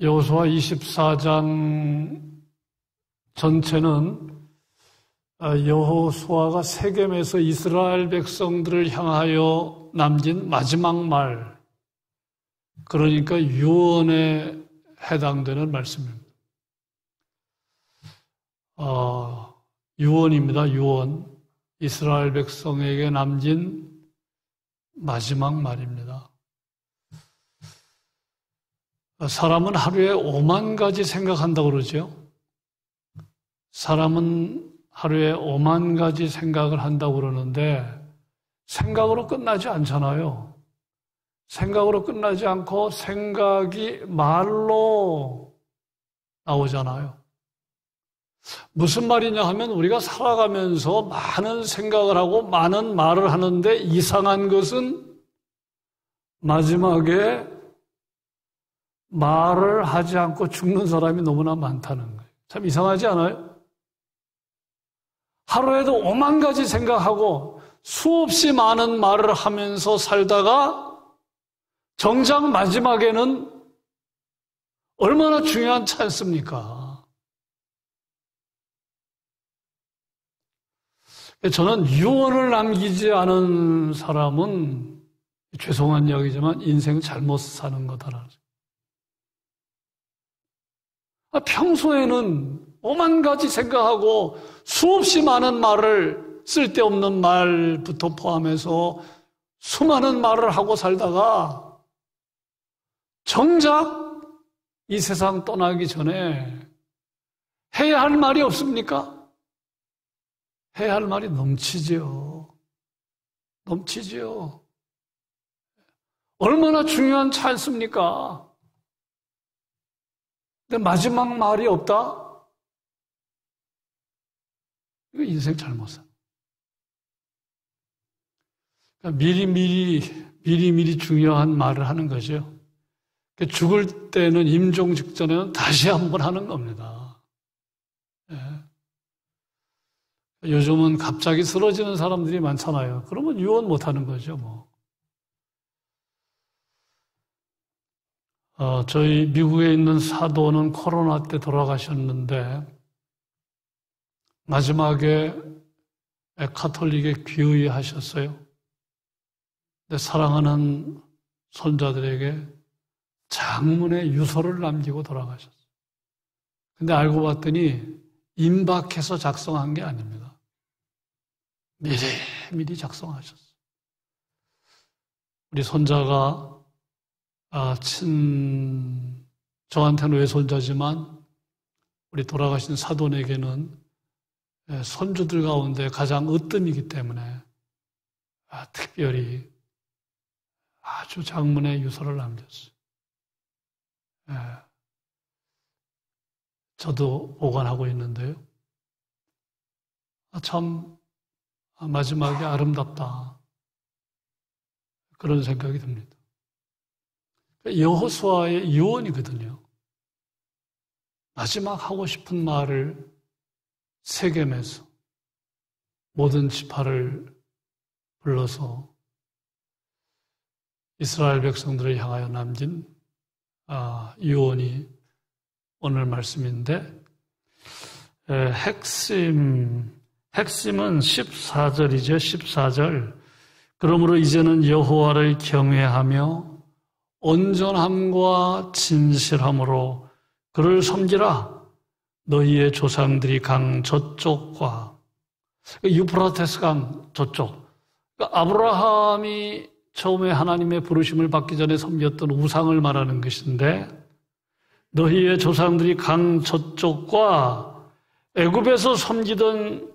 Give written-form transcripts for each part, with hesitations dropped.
여호수아 24장 전체는 여호수아가 세겜에서 이스라엘 백성들을 향하여 남긴 마지막 말, 그러니까 유언에 해당되는 말씀입니다. 유언입니다. 유언. 이스라엘 백성에게 남긴 마지막 말입니다. 사람은 하루에 5만 가지 생각한다고 그러죠. 사람은 하루에 5만 가지 생각을 한다고 그러는데 생각으로 끝나지 않잖아요. 생각으로 끝나지 않고 생각이 말로 나오잖아요. 무슨 말이냐 하면 우리가 살아가면서 많은 생각을 하고 많은 말을 하는데 이상한 것은 마지막에 말을 하지 않고 죽는 사람이 너무나 많다는 거예요. 참 이상하지 않아요? 하루에도 5만 가지 생각하고 수없이 많은 말을 하면서 살다가 정작 마지막에는 얼마나 중요한 찬스입니까? 저는 유언을 남기지 않은 사람은 죄송한 이야기지만 인생 잘못 사는 거다라는 거예요. 평소에는 5만 가지 생각하고 수없이 많은 말을 쓸데없는 말부터 포함해서 수많은 말을 하고 살다가 정작 이 세상 떠나기 전에 해야 할 말이 없습니까? 해야 할 말이 넘치지요. 넘치지요. 얼마나 중요한 찬스입니까? 근데 마지막 말이 없다? 이거 인생 잘못 사. 그러니까 미리미리 중요한 말을 하는 거죠. 죽을 때는 임종 직전에는 다시 한번 하는 겁니다. 예. 요즘은 갑자기 쓰러지는 사람들이 많잖아요. 그러면 유언 못 하는 거죠, 뭐. 저희 미국에 있는 사도는 코로나 때 돌아가셨는데, 마지막에 카톨릭에 귀의하셨어요. 근데 사랑하는 손자들에게 장문의 유서를 남기고 돌아가셨어요. 근데 알고 봤더니 임박해서 작성한 게 아닙니다. 미리 작성하셨어요. 우리 손자가 저한테는 외손자지만 우리 돌아가신 사돈에게는 손주들 가운데 가장 으뜸이기 때문에 특별히 아주 장문의 유서를 남겼어요. 저도 보관하고 있는데요. 참 마지막에 아름답다. 그런 생각이 듭니다. 여호수아의 유언이거든요. 마지막 하고 싶은 말을 세겜에서 모든 지파를 불러서 이스라엘 백성들을 향하여 남긴 유언이 오늘 말씀인데, 핵심은 14절이죠. 14절. 그러므로 이제는 여호와를 경외하며 온전함과 진실함으로 그를 섬기라. 너희의 조상들이 강 저쪽과 유프라테스 강 저쪽. 그러니까 아브라함이 처음에 하나님의 부르심을 받기 전에 섬겼던 우상을 말하는 것인데, 너희의 조상들이 강 저쪽과 애굽에서 섬기던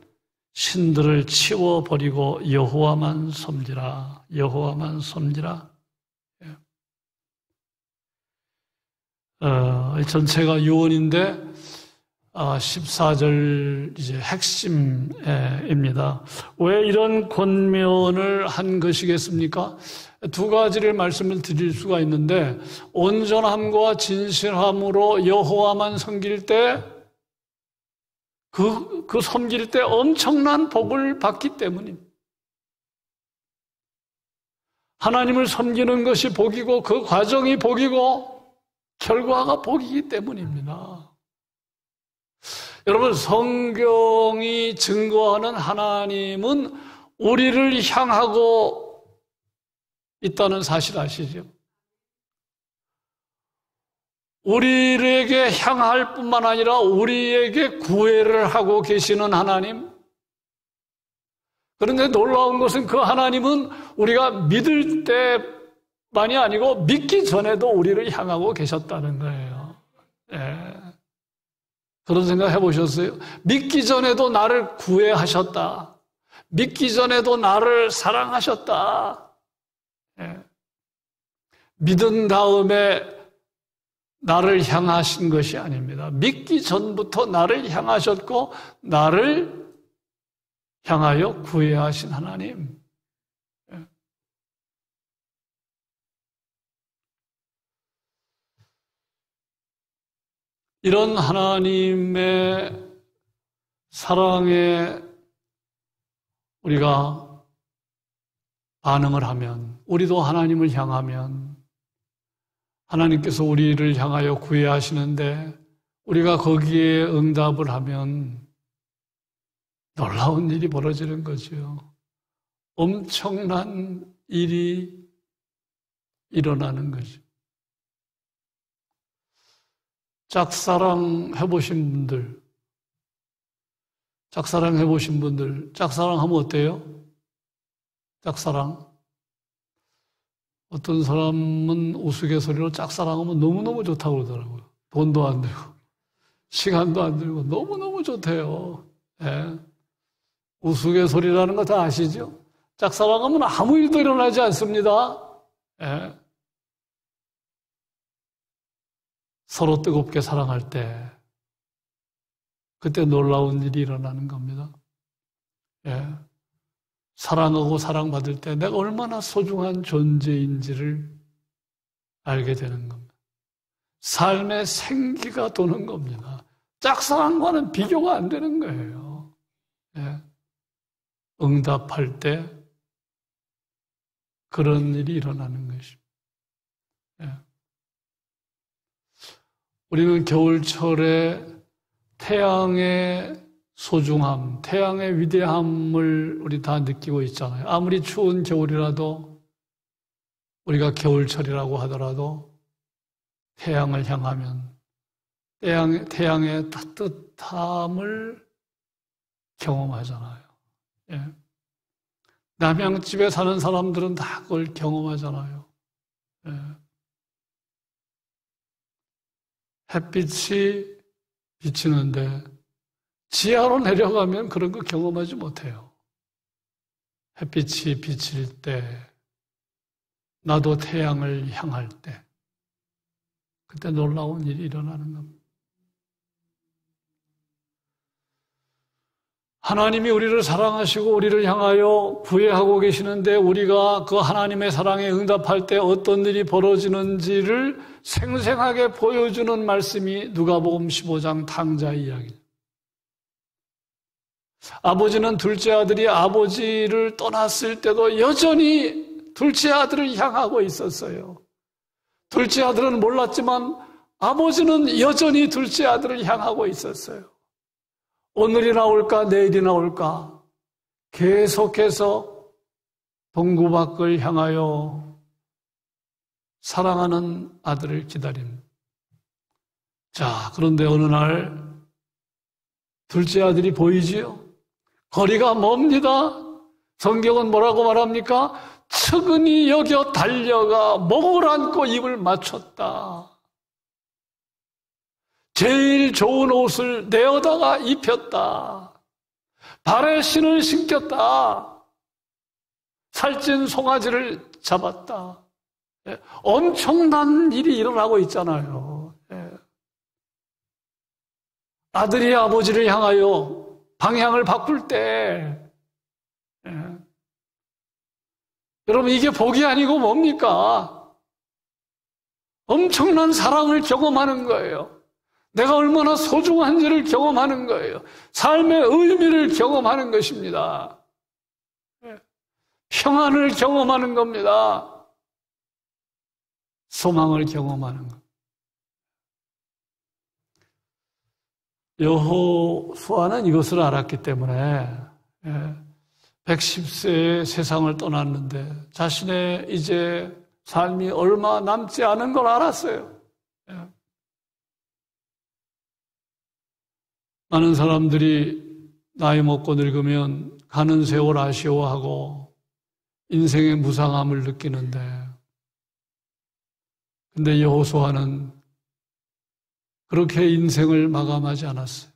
신들을 치워버리고 여호와만 섬기라. 여호와만 섬기라. 전체가 유언인데 14절 이제 핵심입니다. 왜 이런 권면을 한 것이겠습니까? 두 가지를 말씀을 드릴 수가 있는데, 온전함과 진실함으로 여호와만 섬길 때 그 섬길 때 엄청난 복을 받기 때문입니다. 하나님을 섬기는 것이 복이고 그 과정이 복이고 결과가 복이기 때문입니다. 여러분, 성경이 증거하는 하나님은 우리를 향하고 있다는 사실 아시죠? 우리에게 향할 뿐만 아니라 우리에게 구애를 하고 계시는 하나님. 그런데 놀라운 것은 그 하나님은 우리가 믿을 때만이 아니고 믿기 전에도 우리를 향하고 계셨다는 거예요. 예. 그런 생각 해보셨어요? 믿기 전에도 나를 구애하셨다. 믿기 전에도 나를 사랑하셨다. 예. 믿은 다음에 나를 향하신 것이 아닙니다. 믿기 전부터 나를 향하셨고 나를 향하여 구애하신 하나님. 예. 이런 하나님의 사랑에 우리가 반응을 하면, 우리도 하나님을 향하면 하나님께서 우리를 향하여 구애하시는데 우리가 거기에 응답을 하면 놀라운 일이 벌어지는 거죠. 엄청난 일이 일어나는 거죠. 짝사랑 해보신 분들, 짝사랑하면 어때요? 짝사랑. 어떤 사람은 우스갯소리로 짝사랑하면 너무너무 좋다고 그러더라고요. 돈도 안 들고, 시간도 안 들고, 너무너무 좋대요. 예. 우스갯소리라는 거 다 아시죠? 짝사랑하면 아무 일도 일어나지 않습니다. 예. 서로 뜨겁게 사랑할 때, 그때 놀라운 일이 일어나는 겁니다. 예. 사랑하고 사랑받을 때 내가 얼마나 소중한 존재인지를 알게 되는 겁니다. 삶의 생기가 도는 겁니다. 짝사랑과는 비교가 안 되는 거예요. 예. 응답할 때 그런 일이 일어나는 것입니다. 예. 우리는 겨울철에 태양의 소중함, 태양의 위대함을 우리 다 느끼고 있잖아요. 아무리 추운 겨울이라도 우리가 겨울철이라고 하더라도 태양을 향하면 태양의 따뜻함을 경험하잖아요. 예. 남양집에 사는 사람들은 다 그걸 경험하잖아요. 예. 햇빛이 비치는데 지하로 내려가면 그런 거 경험하지 못해요. 햇빛이 비칠 때, 나도 태양을 향할 때, 그때 놀라운 일이 일어나는 겁니다. 하나님이 우리를 사랑하시고 우리를 향하여 구애하고 계시는데 우리가 그 하나님의 사랑에 응답할 때 어떤 일이 벌어지는지를 생생하게 보여주는 말씀이 누가복음 15장 탕자의 이야기입니다. 아버지는 둘째 아들이 아버지를 떠났을 때도 여전히 둘째 아들을 향하고 있었어요. 둘째 아들은 몰랐지만 아버지는 여전히 둘째 아들을 향하고 있었어요. 오늘이나 올까 내일이나 올까 계속해서 동구밖을 향하여 사랑하는 아들을 기다립니다. 자, 그런데 어느 날 둘째 아들이 보이지요? 거리가 멉니다. 성경은 뭐라고 말합니까? 측은히 여겨 달려가 목을 안고 입을 맞췄다. 제일 좋은 옷을 내어다가 입혔다. 발에 신을 신겼다. 살찐 송아지를 잡았다. 예, 엄청난 일이 일어나고 있잖아요. 예. 아들이 아버지를 향하여 방향을 바꿀 때, 예. 여러분, 이게 복이 아니고 뭡니까? 엄청난 사랑을 경험하는 거예요. 내가 얼마나 소중한지를 경험하는 거예요. 삶의 의미를 경험하는 것입니다. 예. 평안을 경험하는 겁니다. 소망을 경험하는 것. 여호수아는 이것을 알았기 때문에 110세에 세상을 떠났는데 자신의 이제 삶이 얼마 남지 않은 걸 알았어요. 많은 사람들이 나이 먹고 늙으면 가는 세월 아쉬워하고 인생의 무상함을 느끼는데, 근데 여호수아는 그렇게 인생을 마감하지 않았어요.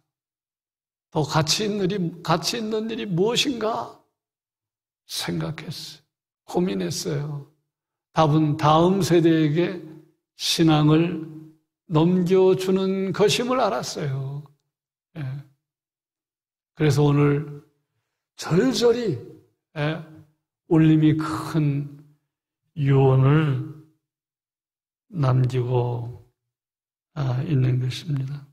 더 가치 있는 일이 무엇인가 생각했어요. 고민했어요. 답은 다음 세대에게 신앙을 넘겨주는 것임을 알았어요. 그래서 오늘 절절히 울림이 큰 유언을 남기고 있는 것입니다.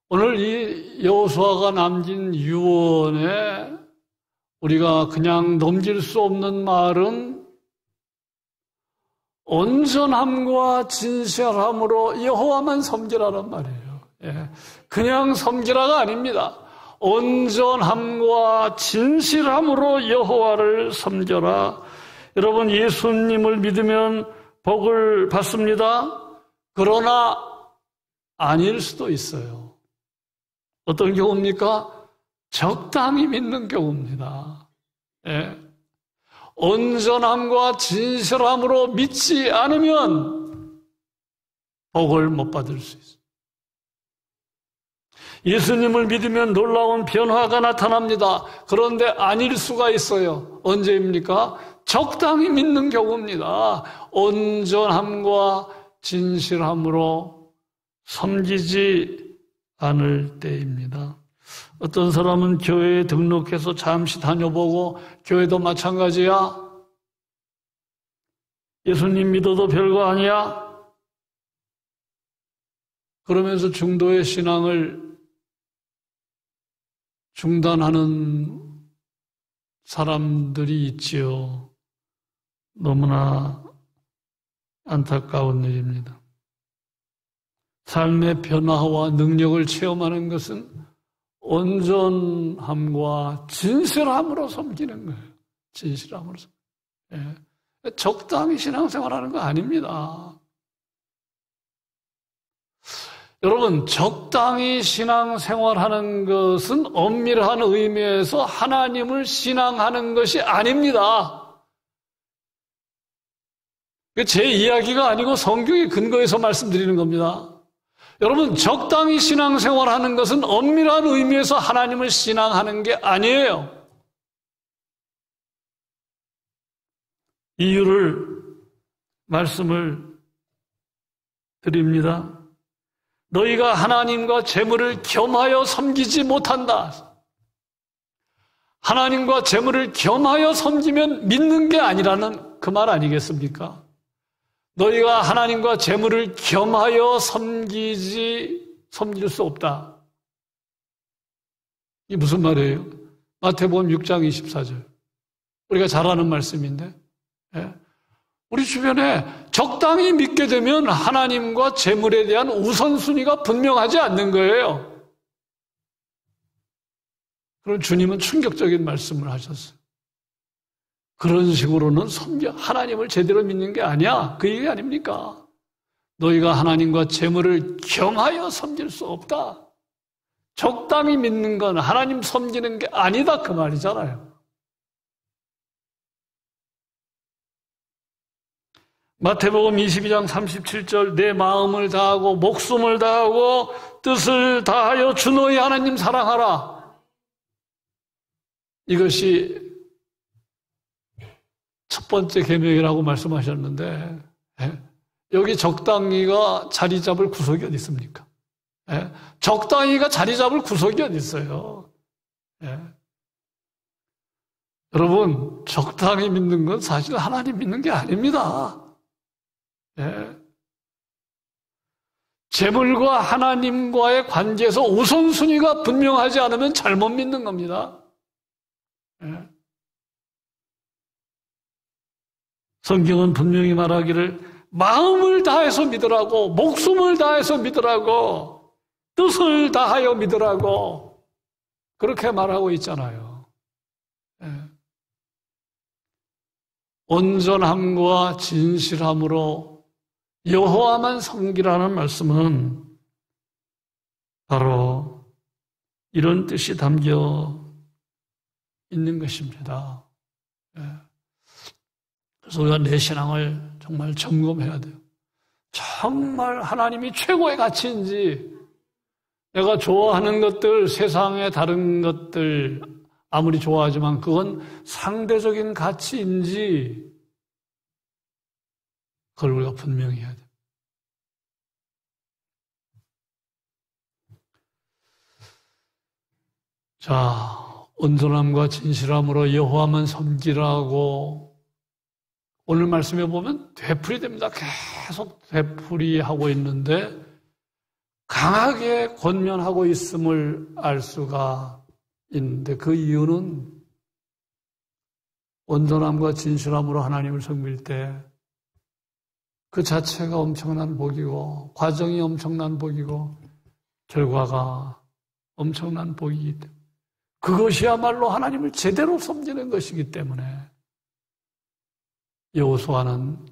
오늘 이 여호수아가 남긴 유언에 우리가 그냥 넘길 수 없는 말은 온전함과 진실함으로 여호와만 섬기라란 말이에요. 그냥 섬기라가 아닙니다. 온전함과 진실함으로 여호와를 섬겨라. 여러분, 예수님을 믿으면 복을 받습니다. 그러나 아닐 수도 있어요. 어떤 경우입니까? 적당히 믿는 경우입니다. 온전함과 진실함으로 믿지 않으면 복을 못 받을 수 있어요. 예수님을 믿으면 놀라운 변화가 나타납니다. 그런데 아닐 수가 있어요. 언제입니까? 적당히 믿는 경우입니다. 온전함과 진실함으로 섬기지 않을 때입니다. 어떤 사람은 교회에 등록해서 잠시 다녀보고, 교회도 마찬가지야? 예수님 믿어도 별거 아니야? 그러면서 중도의 신앙을 중단하는 사람들이 있지요. 너무나 안타까운 일입니다. 삶의 변화와 능력을 체험하는 것은 온전함과 진실함으로 섬기는 거예요. 진실함으로. 적당히 신앙생활하는 거 아닙니다. 여러분, 적당히 신앙생활하는 것은 엄밀한 의미에서 하나님을 신앙하는 것이 아닙니다. 제 이야기가 아니고 성경의 근거에서 말씀드리는 겁니다. 여러분, 적당히 신앙생활하는 것은 엄밀한 의미에서 하나님을 신앙하는 게 아니에요. 이유를 말씀을 드립니다. 너희가 하나님과 재물을 겸하여 섬기지 못한다. 하나님과 재물을 겸하여 섬기면 믿는 게 아니라는 그 말 아니겠습니까? 너희가 하나님과 재물을 겸하여 섬길 수 없다. 이게 무슨 말이에요? 마태복음 6장 24절. 우리가 잘 아는 말씀인데, 우리 주변에 적당히 믿게 되면 하나님과 재물에 대한 우선순위가 분명하지 않는 거예요. 그럼 주님은 충격적인 말씀을 하셨어요. 그런 식으로는 하나님을 제대로 믿는 게 아니야. 그 얘기 아닙니까? 너희가 하나님과 재물을 겸하여 섬길 수 없다. 적당히 믿는 건 하나님 섬기는 게 아니다. 그 말이잖아요. 마태복음 22장 37절 내 마음을 다하고 목숨을 다하고 뜻을 다하여 주 너희 하나님 사랑하라. 이것이 첫 번째 계명이라고 말씀하셨는데 여기 적당히가 자리 잡을 구석이 어디 있습니까? 적당히가 자리 잡을 구석이 어디 있어요? 여러분, 적당히 믿는 건 사실 하나님 믿는 게 아닙니다. 재물과 하나님과의 관계에서 우선순위가 분명하지 않으면 잘못 믿는 겁니다. 성경은 분명히 말하기를 마음을 다해서 믿으라고, 목숨을 다해서 믿으라고, 뜻을 다하여 믿으라고 그렇게 말하고 있잖아요. 예. 온전함과 진실함으로 여호와만 섬기라는 말씀은 바로 이런 뜻이 담겨 있는 것입니다. 예. 그래서 우리가 내 신앙을 정말 점검해야 돼요. 정말 하나님이 최고의 가치인지, 내가 좋아하는 것들, 세상의 다른 것들 아무리 좋아하지만 그건 상대적인 가치인지, 그걸 우리가 분명히 해야 돼요. 자, 온전함과 진실함으로 여호와만 섬기라고 오늘 말씀에 보면 되풀이 됩니다. 계속 되풀이하고 있는데 강하게 권면하고 있음을 알 수가 있는데, 그 이유는 온전함과 진실함으로 하나님을 섬길 때 그 자체가 엄청난 복이고, 과정이 엄청난 복이고, 결과가 엄청난 복이기 때문에, 그것이야말로 하나님을 제대로 섬기는 것이기 때문에 여호수아는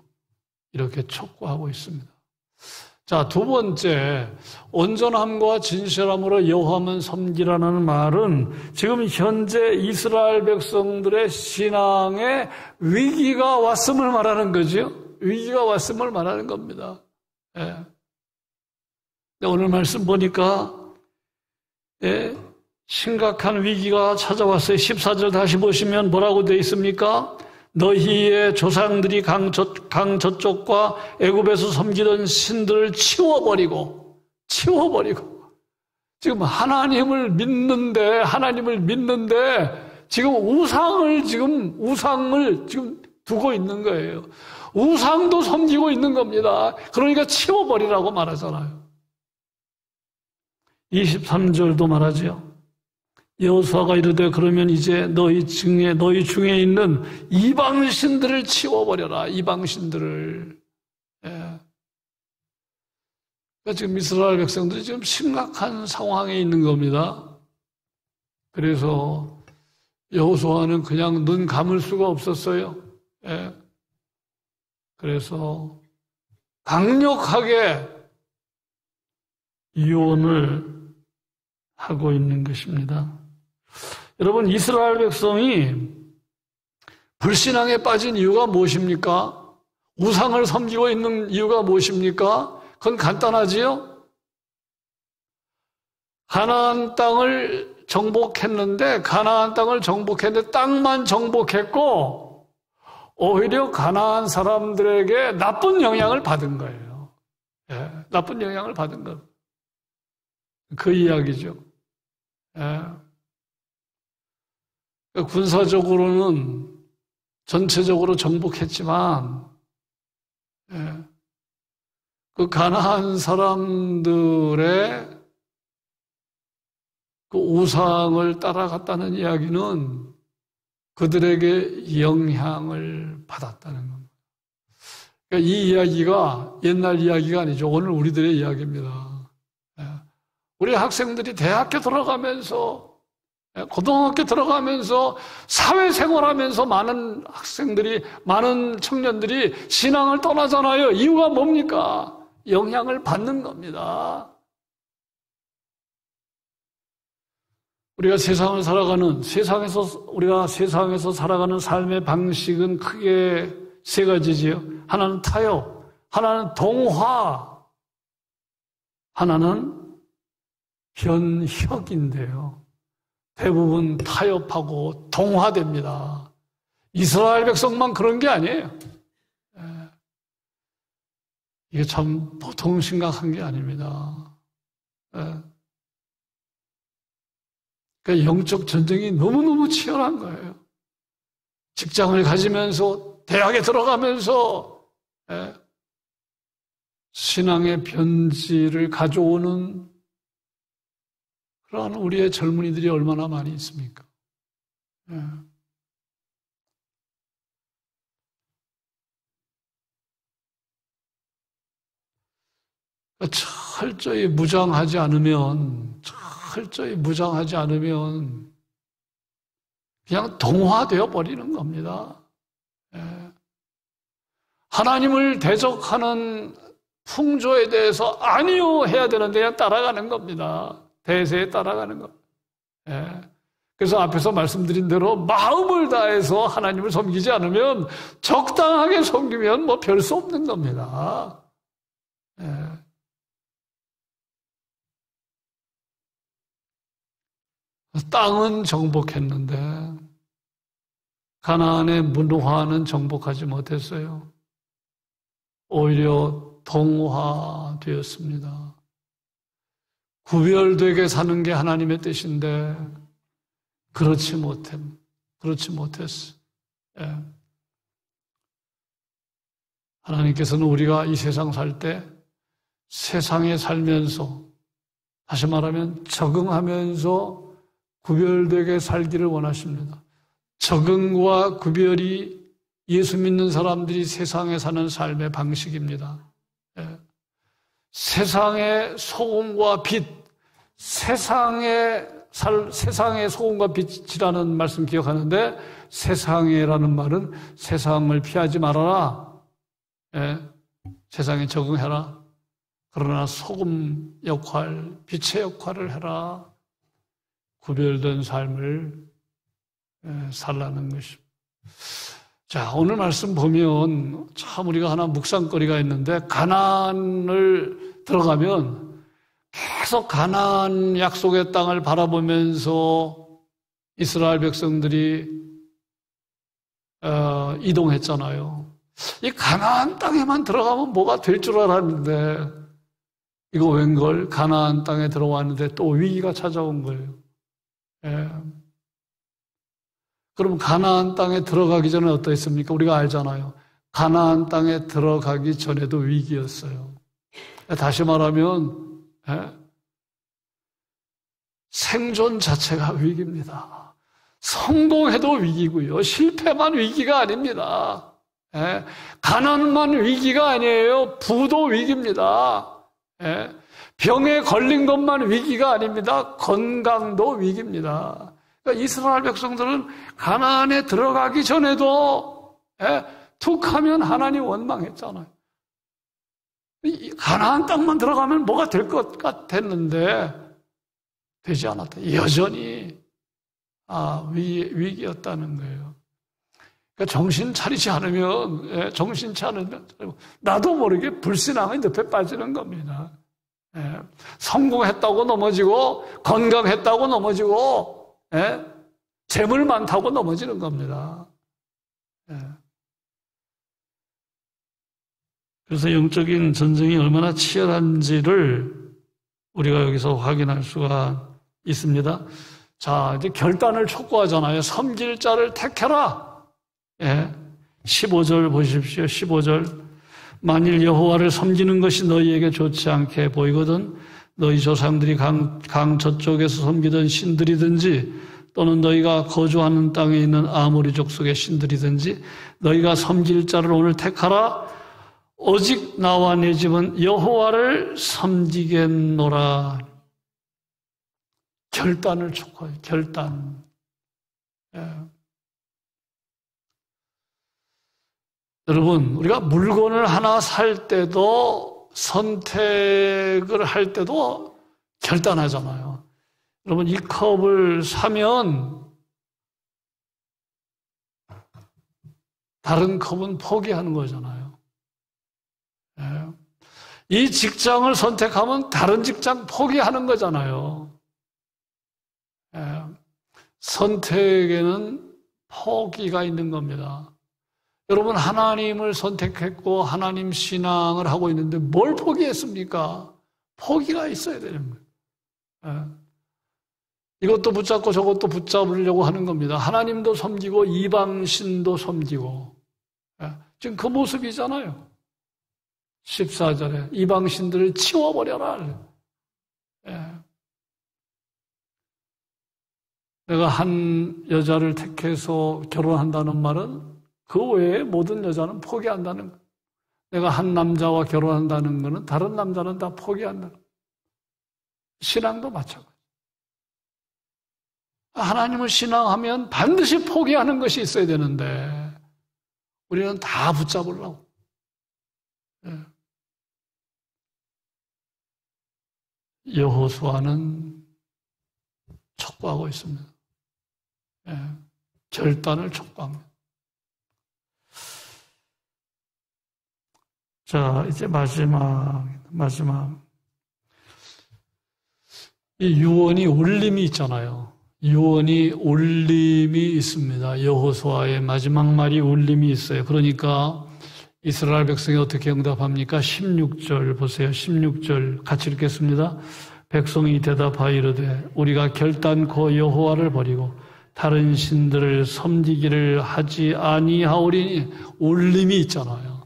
이렇게 촉구하고 있습니다. 자, 두 번째, 온전함과 진실함으로 여호와만 섬기라는 말은 지금 현재 이스라엘 백성들의 신앙에 위기가 왔음을 말하는 거죠. 위기가 왔음을 말하는 겁니다. 예. 오늘 말씀 보니까 심각한 위기가 찾아왔어요. 14절 다시 보시면 뭐라고 되어 있습니까? 너희의 조상들이 강 저쪽과 애굽에서 섬기던 신들을 치워버리고 지금 하나님을 믿는데 지금 우상을 지금 두고 있는 거예요. 우상도 섬기고 있는 겁니다. 그러니까 치워버리라고 말하잖아요. 23절도 말하죠. 여호수아가 이르되 그러면 이제 너희 중에 있는 이방신들을 치워버려라. 이방신들을. 예. 그러니까 지금 이스라엘 백성들이 지금 심각한 상황에 있는 겁니다. 그래서 여호수아는 그냥 눈 감을 수가 없었어요. 예. 그래서 강력하게 유언을 하고 있는 것입니다. 여러분, 이스라엘 백성이 불신앙에 빠진 이유가 무엇입니까? 우상을 섬기고 있는 이유가 무엇입니까? 그건 간단하지요? 가나안 땅을 정복했는데 땅만 정복했고 오히려 가나안 사람들에게 나쁜 영향을 받은 거예요. 예, 나쁜 영향을 받은 것. 그 이야기죠. 예. 군사적으로는 전체적으로 정복했지만, 예. 그 가나안 사람들의 그 우상을 따라갔다는 이야기는 그들에게 영향을 받았다는 겁니다. 그러니까 이 이야기가 옛날 이야기가 아니죠. 오늘 우리들의 이야기입니다. 예. 우리 학생들이 대학교 들어가면서, 고등학교 들어가면서, 사회생활하면서 많은 청년들이 신앙을 떠나잖아요. 이유가 뭡니까? 영향을 받는 겁니다. 우리가 세상에서 살아가는 삶의 방식은 크게 세 가지지요. 하나는 타협, 하나는 동화, 하나는 변혁인데요. 대부분 타협하고 동화됩니다. 이스라엘 백성만 그런 게 아니에요. 이게 참 보통 심각한 게 아닙니다. 그러니까 영적 전쟁이 너무너무 치열한 거예요. 직장을 가지면서, 대학에 들어가면서, 신앙의 변질을 가져오는 그러한 우리의 젊은이들이 얼마나 많이 있습니까? 철저히 무장하지 않으면 그냥 동화되어 버리는 겁니다. 예. 하나님을 대적하는 풍조에 대해서 아니요 해야 되는데 그냥 따라가는 겁니다. 대세에 따라가는 겁니다. 예. 그래서 앞에서 말씀드린 대로 마음을 다해서 하나님을 섬기지 않으면 적당하게 섬기면 뭐 별 수 없는 겁니다. 예. 땅은 정복했는데 가나안의 문화는 정복하지 못했어요. 오히려 동화되었습니다. 구별되게 사는 게 하나님의 뜻인데 그렇지 못했어. 예. 하나님께서는 우리가 이 세상 살 때 세상에 살면서 다시 말하면 적응하면서 구별되게 살기를 원하십니다. 적응과 구별이 예수 믿는 사람들이 세상에 사는 삶의 방식입니다. 예. 세상의 소금과 빛, 세상의 소금과 빛이라는 말씀 기억하는데 세상에라는 말은 세상을 피하지 말아라. 예. 세상에 적응해라. 그러나 소금 역할, 빛의 역할을 해라. 구별된 삶을 살라는 것입니다. 자, 오늘 말씀 보면 참 우리가 하나 묵상거리가 있는데 가나안을 들어가면 계속 가나안 약속의 땅을 바라보면서 이스라엘 백성들이 이동했잖아요. 이 가나안 땅에만 들어가면 뭐가 될 줄 알았는데 이거 웬걸 가나안 땅에 들어왔는데 또 위기가 찾아온 거예요. 예. 그럼 가나안 땅에 들어가기 전에 어떠했습니까? 우리가 알잖아요. 가나안 땅에 들어가기 전에도 위기였어요. 다시 말하면 생존 자체가 위기입니다. 성공해도 위기고요. 실패만 위기가 아닙니다. 가난만 위기가 아니에요. 부도 위기입니다. 병에 걸린 것만 위기가 아닙니다. 건강도 위기입니다. 그러니까 이스라엘 백성들은 가나안에 들어가기 전에도 툭하면 하나님 원망했잖아요. 가나안 땅만 들어가면 뭐가 될 것 같았는데 되지 않았다. 여전히 위기였다는 거예요. 그러니까 정신 차리지 않으면 나도 모르게 불신앙의 늪에 빠지는 겁니다. 성공했다고 넘어지고 건강했다고 넘어지고 재물 많다고 넘어지는 겁니다. 그래서 영적인 전쟁이 얼마나 치열한지를 우리가 여기서 확인할 수가 있습니다. 자, 이제 결단을 촉구하잖아요. 섬길 자를 택해라. 15절 보십시오. 15절. 만일 여호와를 섬기는 것이 너희에게 좋지 않게 보이거든 너희 조상들이 강 저쪽에서 섬기던 신들이든지 또는 너희가 거주하는 땅에 있는 아모리 족속의 신들이든지 너희가 섬길 자를 오늘 택하라. 오직 나와 내 집은 여호와를 섬기겠노라. 결단을 촉구해요. 결단. 여러분, 우리가 물건을 하나 살 때도 선택을 할 때도 결단하잖아요. 여러분, 이 컵을 사면 다른 컵은 포기하는 거잖아요. 이 직장을 선택하면 다른 직장 포기하는 거잖아요. 선택에는 포기가 있는 겁니다. 여러분, 하나님을 선택했고 하나님 신앙을 하고 있는데 뭘 포기했습니까? 포기가 있어야 되는 거예요. 이것도 붙잡고 저것도 붙잡으려고 하는 겁니다. 하나님도 섬기고 이방신도 섬기고. 지금 그 모습이잖아요. 14절에 이방신들을 치워버려라. 내가 한 여자를 택해서 결혼한다는 말은 그 외에 모든 여자는 포기한다는 거예요. 내가 한 남자와 결혼한다는 것은 다른 남자는 다 포기한다는 거예요. 신앙도 마찬가지. 하나님을 신앙하면 반드시 포기하는 것이 있어야 되는데 우리는 다 붙잡으려고. 여호수아는 촉구하고 있습니다. 결단을 촉구합니다. 자, 이제 마지막. 이 유언이 울림이 있잖아요. 유언이 울림이 있습니다. 여호수아의 마지막 말이 울림이 있어요. 그러니까 이스라엘 백성이 어떻게 응답합니까? 16절 보세요. 16절 같이 읽겠습니다. 백성이 대답하여 이르되 우리가 결단코 여호와를 버리고 다른 신들을 섬기기를 하지 아니하오리니. 울림이 있잖아요.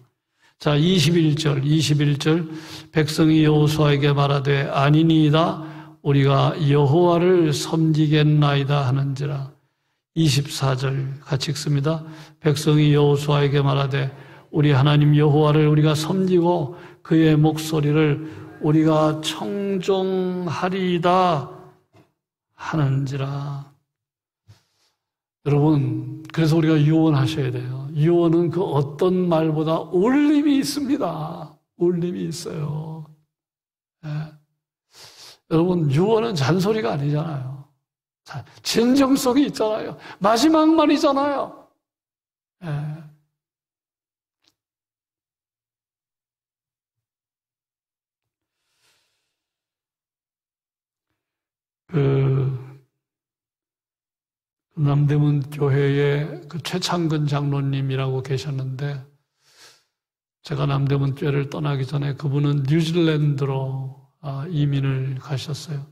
자, 21절 백성이 여호수아에게 말하되 아니니이다 우리가 여호와를 섬기겠나이다 하는지라. 24절 같이 읽습니다. 백성이 여호수아에게 말하되 우리 하나님 여호와를 우리가 섬기고 그의 목소리를 우리가 청종하리이다 하는지라. 여러분, 그래서 우리가 유언하셔야 돼요. 유언은 그 어떤 말보다 울림이 있습니다. 울림이 있어요. 여러분, 유언은 잔소리가 아니잖아요. 진정성이 있잖아요. 마지막 말이잖아요. 남대문 교회에 최창근 장로님이라고 계셨는데 제가 남대문 교회를 떠나기 전에 그분은 뉴질랜드로 이민을 가셨어요.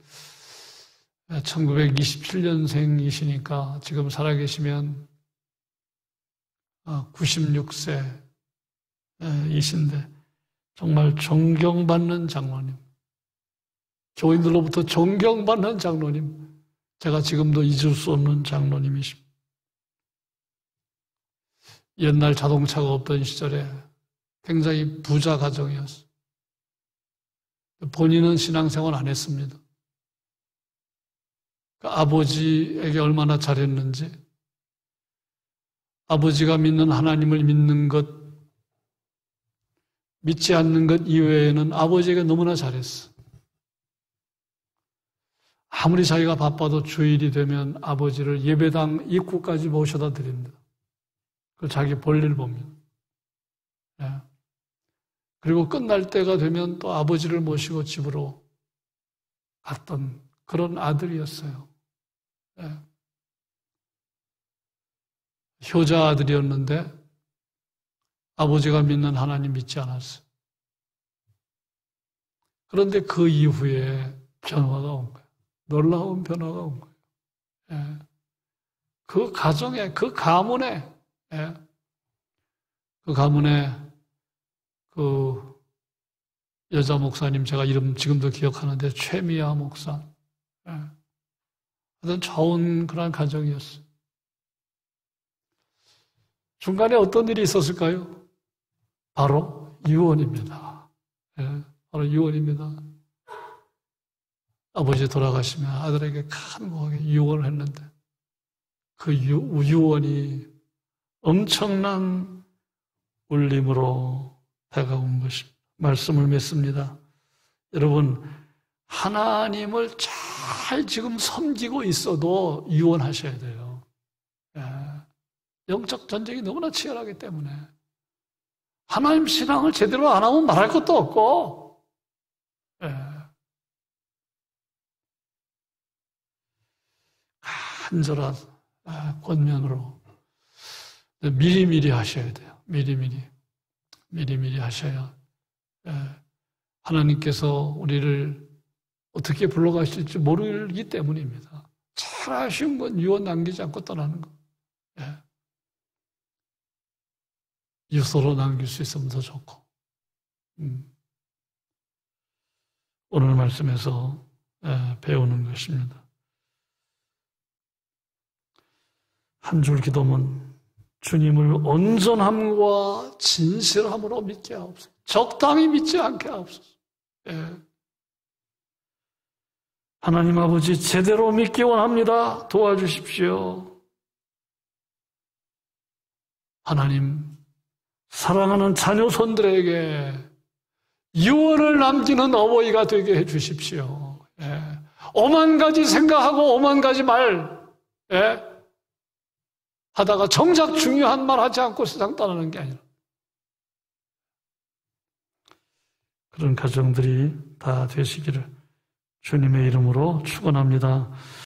1927년생이시니까 지금 살아계시면 96세이신데 정말 존경받는 장로님, 교인들로부터 존경받는 장로님, 제가 지금도 잊을 수 없는 장로님이십니다. 옛날 자동차가 없던 시절에 굉장히 부자 가정이었어요. 본인은 신앙생활 안 했습니다. 그 아버지에게 얼마나 잘했는지, 아버지가 믿는 하나님을 믿는 것, 믿지 않는 것 이외에는 아버지에게 너무나 잘했어. 아무리 자기가 바빠도 주일이 되면 아버지를 예배당 입구까지 모셔다 드립니다. 그 자기 볼일 봅니다. 그리고 끝날 때가 되면 또 아버지를 모시고 집으로 갔던 그런 아들이었어요. 효자 아들이었는데 아버지가 믿는 하나님 믿지 않았어요. 그런데 그 이후에 변화가 온 거예요. 놀라운 변화가 온 거예요. 그 가정에, 그 가문에 그 여자 목사님, 제가 이름 지금도 기억하는데 최미아 목사. 어떤 좋은 그런 가정이었어요. 중간에 어떤 일이 있었을까요? 바로 유언입니다. 바로 유언입니다. 아버지 돌아가시면 아들에게 간곡하게 유언을 했는데 그 유언이 엄청난 울림으로 다가온 것입니다. 말씀을 맺습니다. 여러분, 하나님을 잘 지금 섬기고 있어도 유언하셔야 돼요. 영적 전쟁이 너무나 치열하기 때문에 하나님 신앙을 제대로 안 하면 말할 것도 없고 간절한 권면으로 미리미리 하셔야 돼요. 미리미리 하셔야 하나님께서 우리를 어떻게 불러가실지 모르기 때문입니다. 잘 아쉬운 건 유언 남기지 않고 떠나는 거. 유서로 남길 수 있으면 더 좋고. 오늘 말씀에서 배우는 것입니다. 한 줄 기도문 주님을 온전함과 진실함으로 믿게 하옵소서. 적당히 믿지 않게 하옵소서. 예. 하나님 아버지, 제대로 믿기 원합니다. 도와주십시오. 하나님, 사랑하는 자녀손들에게 유언을 남기는 어버이가 되게 해 주십시오. 예. 오만 가지 생각하고 오만 가지 말, 예. 하다가 정작 중요한 말 하지 않고 세상 떠나는 게 아니라 그런 가정들이 다 되시기를 주님의 이름으로 축원합니다.